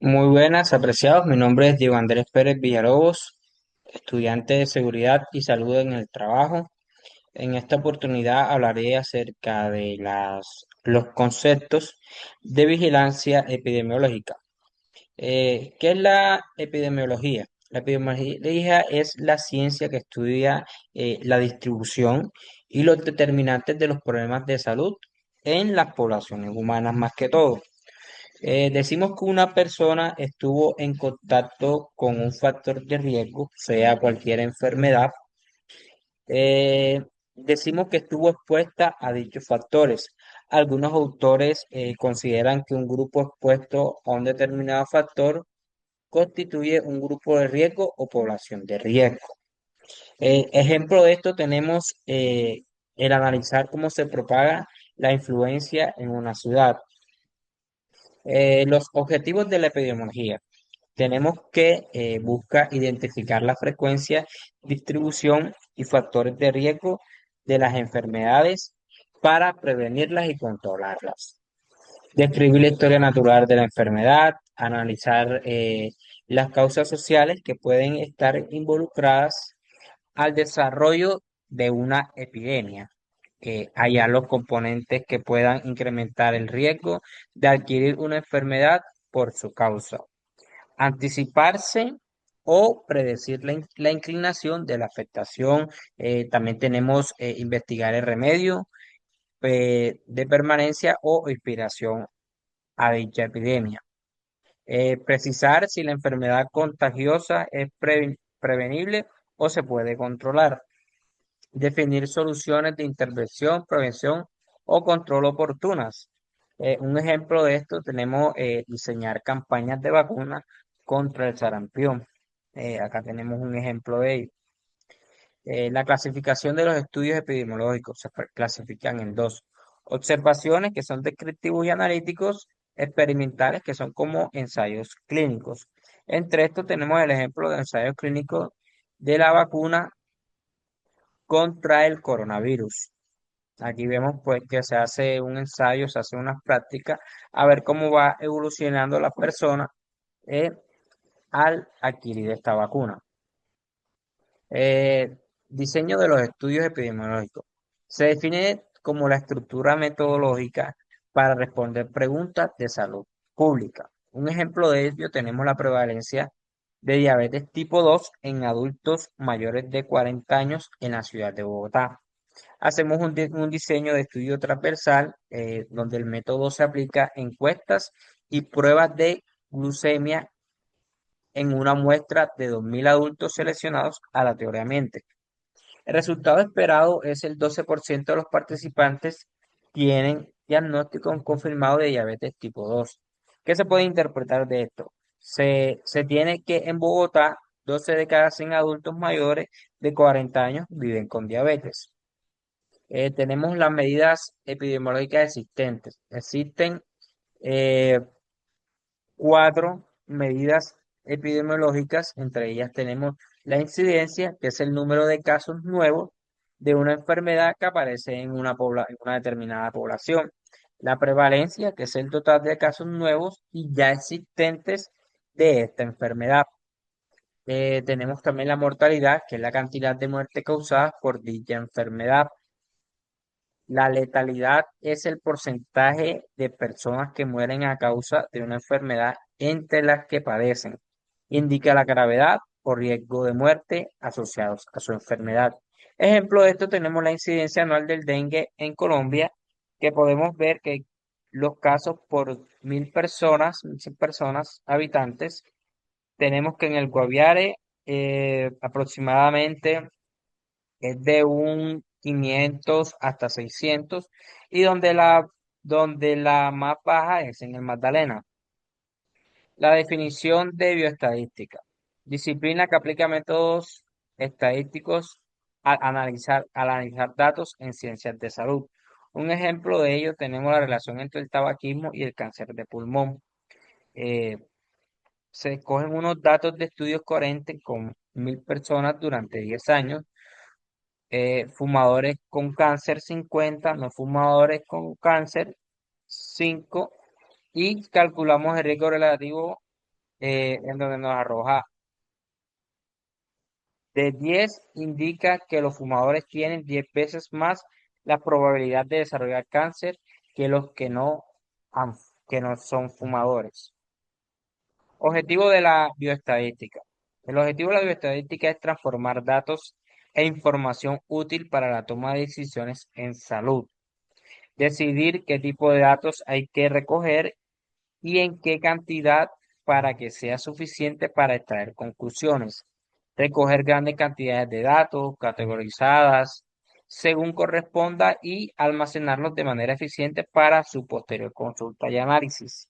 Muy buenas, apreciados. Mi nombre es Diego Andrés Pérez Villalobos, estudiante de Seguridad y Salud en el Trabajo. En esta oportunidad hablaré acerca de los conceptos de vigilancia epidemiológica. ¿Qué es la epidemiología? La epidemiología es la ciencia que estudia la distribución y los determinantes de los problemas de salud en las poblaciones humanas más que todo. Decimos que una persona estuvo en contacto con un factor de riesgo, sea cualquier enfermedad. eh, Decimos que estuvo expuesta a dichos factores. Algunos autores consideran que un grupo expuesto a un determinado factor constituye un grupo de riesgo o población de riesgo. Ejemplo de esto tenemos el analizar cómo se propaga la influencia en una ciudad. Los objetivos de la epidemiología. Tenemos que buscar identificar la frecuencia, distribución y factores de riesgo de las enfermedades para prevenirlas y controlarlas. Describir la historia natural de la enfermedad, analizar las causas sociales que pueden estar involucradas al desarrollo de una epidemia. Hallar los componentes que puedan incrementar el riesgo de adquirir una enfermedad por su causa, anticiparse o predecir la inclinación de la afectación. También tenemos investigar el remedio de permanencia o inspiración a dicha epidemia. Precisar si la enfermedad contagiosa es prevenible o se puede controlar. Definir soluciones de intervención, prevención o control oportunas. Un ejemplo de esto tenemos diseñar campañas de vacunas contra el sarampión. Acá tenemos un ejemplo de ello. La clasificación de los estudios epidemiológicos se clasifican en dos. Observaciones que son descriptivos y analíticos, experimentales que son como ensayos clínicos. Entre estos tenemos el ejemplo de ensayos clínicos de la vacuna contra el coronavirus. Aquí vemos pues que se hace un ensayo, se hace unas prácticas a ver cómo va evolucionando la persona eh, al adquirir esta vacuna. Eh, Diseño de los estudios epidemiológicos. Se define como la estructura metodológica para responder preguntas de salud pública. Un ejemplo de ello tenemos la prevalencia de diabetes tipo 2 en adultos mayores de 40 años en la ciudad de Bogotá. Hacemos un diseño de estudio transversal donde el método se aplica encuestas y pruebas de glucemia en una muestra de 2.000 adultos seleccionados aleatoriamente. El resultado esperado es el 12% de los participantes tienen diagnóstico confirmado de diabetes tipo 2. ¿Qué se puede interpretar de esto? Se tiene que en Bogotá 12 de cada 100 adultos mayores de 40 años viven con diabetes. Tenemos las medidas epidemiológicas existentes. Existen eh, cuatro medidas epidemiológicas, entre ellas tenemos la incidencia, que es el número de casos nuevos de una enfermedad que aparece en en una determinada población. La prevalencia, que es el total de casos nuevos y ya existentes de esta enfermedad. Tenemos también la mortalidad, que es la cantidad de muertes causadas por dicha enfermedad. La letalidad es el porcentaje de personas que mueren a causa de una enfermedad entre las que padecen. Indica la gravedad o riesgo de muerte asociados a su enfermedad. Ejemplo de esto tenemos la incidencia anual del dengue en Colombia, que podemos ver que los casos por 1.000 personas, 1.100 personas habitantes, tenemos que en el Guaviare aproximadamente es de un 500 hasta 600 y donde la más baja es en el Magdalena. La definición de bioestadística. Disciplina que aplica métodos estadísticos al analizar datos en ciencias de salud. Un ejemplo de ello tenemos la relación entre el tabaquismo y el cáncer de pulmón. Eh, Se escogen unos datos de estudios coherentes con 1.000 personas durante 10 años, fumadores con cáncer 50, no fumadores con cáncer 5 y calculamos el riesgo relativo en donde nos arroja de 10 indica que los fumadores tienen 10 veces más la probabilidad de desarrollar cáncer que los han- que no son fumadores. Objetivo de la bioestadística. El objetivo de la bioestadística es transformar datos e información útil para la toma de decisiones en salud. Decidir qué tipo de datos hay que recoger y en qué cantidad para que sea suficiente para extraer conclusiones. Recoger grandes cantidades de datos categorizadas según corresponda y almacenarlos de manera eficiente para su posterior consulta y análisis.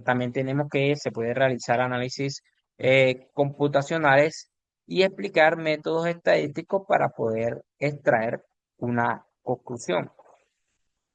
También tenemos que se puede realizar análisis computacionales y explicar métodos estadísticos para poder extraer una conclusión.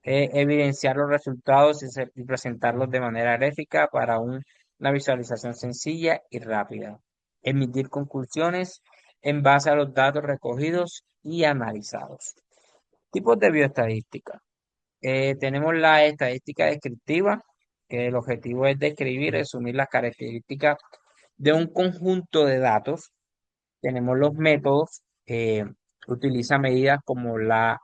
Evidenciar los resultados y presentarlos de manera gráfica para una visualización sencilla y rápida. Emitir conclusiones en base a los datos recogidos y analizados. Tipos de bioestadística. Tenemos la estadística descriptiva, que el objetivo es describir, resumir las características de un conjunto de datos. Tenemos los métodos, utiliza medidas como la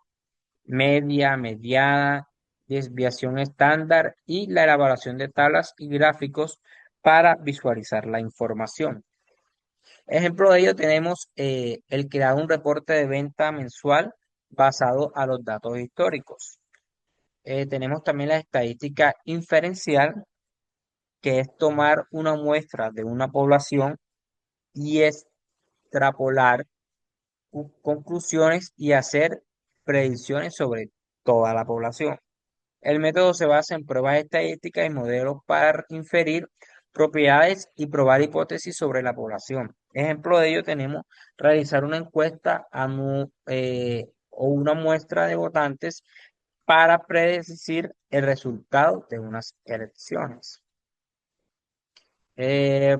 media, mediana, desviación estándar y la elaboración de tablas y gráficos para visualizar la información. Ejemplo de ello tenemos el crear un reporte de venta mensual basado a los datos históricos. Tenemos también la estadística inferencial, que es tomar una muestra de una población y extrapolar conclusiones y hacer predicciones sobre toda la población. El método se basa en pruebas estadísticas y modelos para inferir propiedades y probar hipótesis sobre la población. Ejemplo de ello tenemos realizar una encuesta o una muestra de votantes para predecir el resultado de unas elecciones. Eh,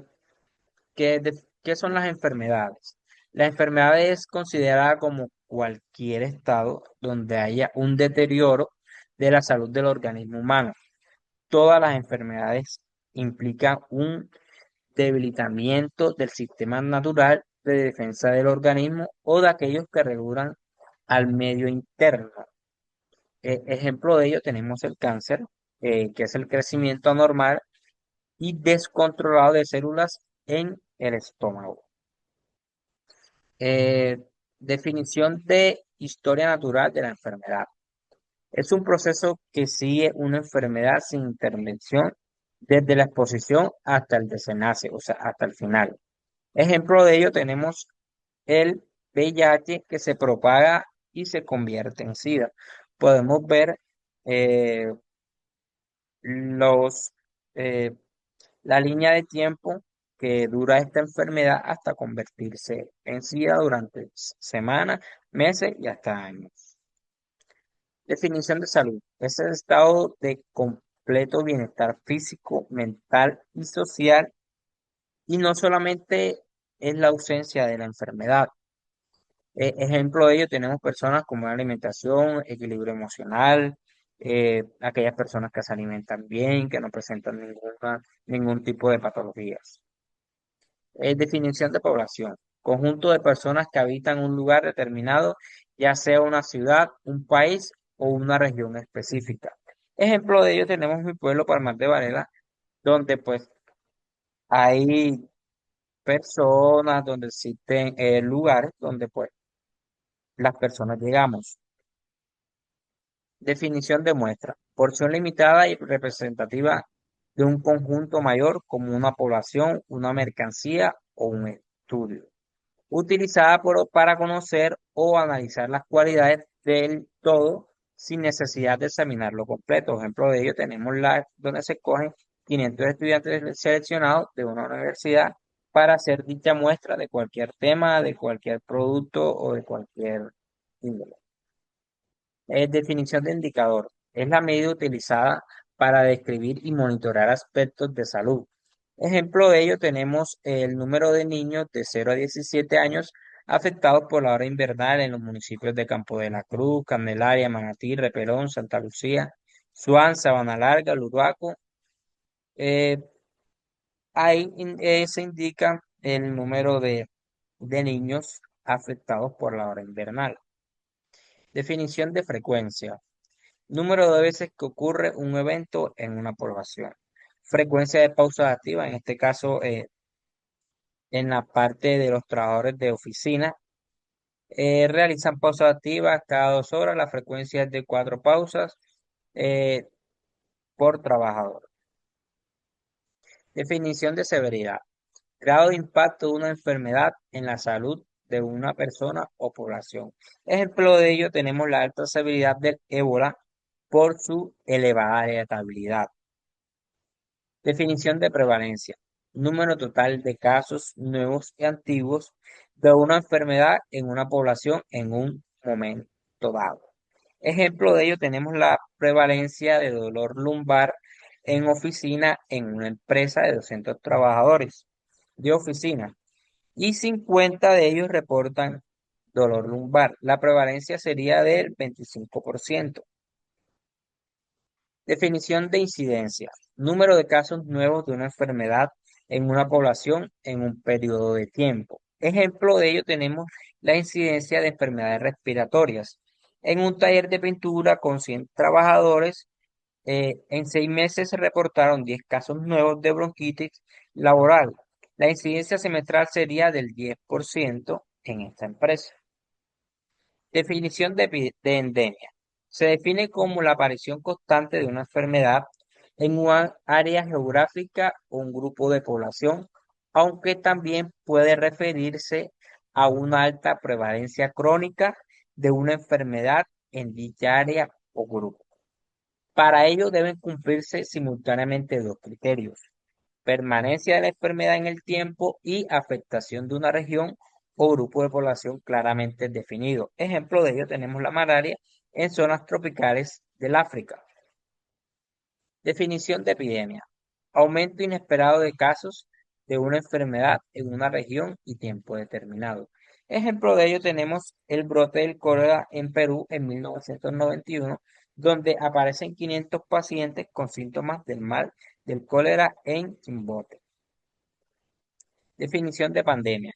¿qué son las enfermedades? La enfermedad es considerada como cualquier estado donde haya un deterioro de la salud del organismo humano. Todas las enfermedades implican un debilitamiento del sistema natural de defensa del organismo o de aquellos que regulan al medio interno. Ejemplo de ello tenemos el cáncer, que es el crecimiento anormal y descontrolado de células en el estómago. Eh, Definición de historia natural de la enfermedad. Es un proceso que sigue una enfermedad sin intervención desde la exposición hasta el desenlace, o sea, hasta el final. Ejemplo de ello tenemos el VIH, que se propaga y se convierte en SIDA. Podemos ver eh, los, eh, la línea de tiempo que dura esta enfermedad hasta convertirse en SIDA durante semanas, meses y hasta años. Definición de salud. Es el estado de completo bienestar físico, mental y social, y no solamente es la ausencia de la enfermedad. Ejemplo de ello tenemos personas con buena alimentación, equilibrio emocional, aquellas personas que se alimentan bien, que no presentan ningún tipo de patologías. Definición de población. Conjunto de personas que habitan un lugar determinado, ya sea una ciudad, un país o una región específica. Ejemplo de ello tenemos mi pueblo, Palmar de Varela, donde pues hay personas, donde existen lugares donde pues las personas llegamos. Definición de muestra. Porción limitada y representativa de un conjunto mayor como una población, una mercancía o un estudio. Utilizada para conocer o analizar las cualidades del todo sin necesidad de examinarlo completo. Ejemplo de ello tenemos donde se cogen 500 estudiantes seleccionados de una universidad para hacer dicha muestra de cualquier tema, de cualquier producto o de cualquier índole. Definición de indicador. Es la medida utilizada para describir y monitorear aspectos de salud. Ejemplo de ello tenemos el número de niños de 0 a 17 años afectados por la hora invernal en los municipios de Campo de la Cruz, Candelaria, Manatí, Repelón, Santa Lucía, Suán, Sabana Larga, Luruaco, Ahí se indica el número de niños afectados por la hora invernal. Definición de frecuencia. Número de veces que ocurre un evento en una población. Frecuencia de pausas activas, en este caso en la parte de los trabajadores de oficina, realizan pausas activas cada 2 horas. La frecuencia es de 4 pausas eh, por trabajador. Definición de severidad. Grado de impacto de una enfermedad en la salud de una persona o población. Ejemplo de ello tenemos la alta severidad del ébola por su elevada letabilidad. Definición de prevalencia. Número total de casos nuevos y antiguos de una enfermedad en una población en un momento dado. Ejemplo de ello tenemos la prevalencia de dolor lumbar en oficina en una empresa de 200 trabajadores de oficina y 50 de ellos reportan dolor lumbar. La prevalencia sería del 25%. Definición de incidencia. Número de casos nuevos de una enfermedad en una población en un periodo de tiempo. Ejemplo de ello tenemos la incidencia de enfermedades respiratorias. En un taller de pintura con 100 trabajadores, en 6 meses se reportaron 10 casos nuevos de bronquitis laboral. La incidencia semestral sería del 10% en esta empresa. Definición de endemia. Se define como la aparición constante de una enfermedad en una área geográfica o un grupo de población, aunque también puede referirse a una alta prevalencia crónica de una enfermedad en dicha área o grupo. Para ello deben cumplirse simultáneamente dos criterios: permanencia de la enfermedad en el tiempo y afectación de una región o grupo de población claramente definido. Ejemplo de ello tenemos la malaria en zonas tropicales del África. Definición de epidemia. Aumento inesperado de casos de una enfermedad en una región y tiempo determinado. Ejemplo de ello tenemos el brote del cólera en Perú en 1991, donde aparecen 500 pacientes con síntomas del mal del cólera en Chimbote. Definición de pandemia.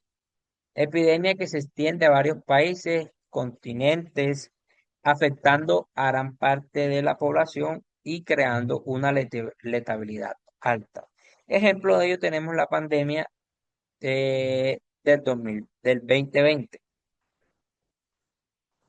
Epidemia que se extiende a varios países, continentes, afectando a gran parte de la población y creando una letabilidad alta. Ejemplo de ello tenemos la pandemia del 2020.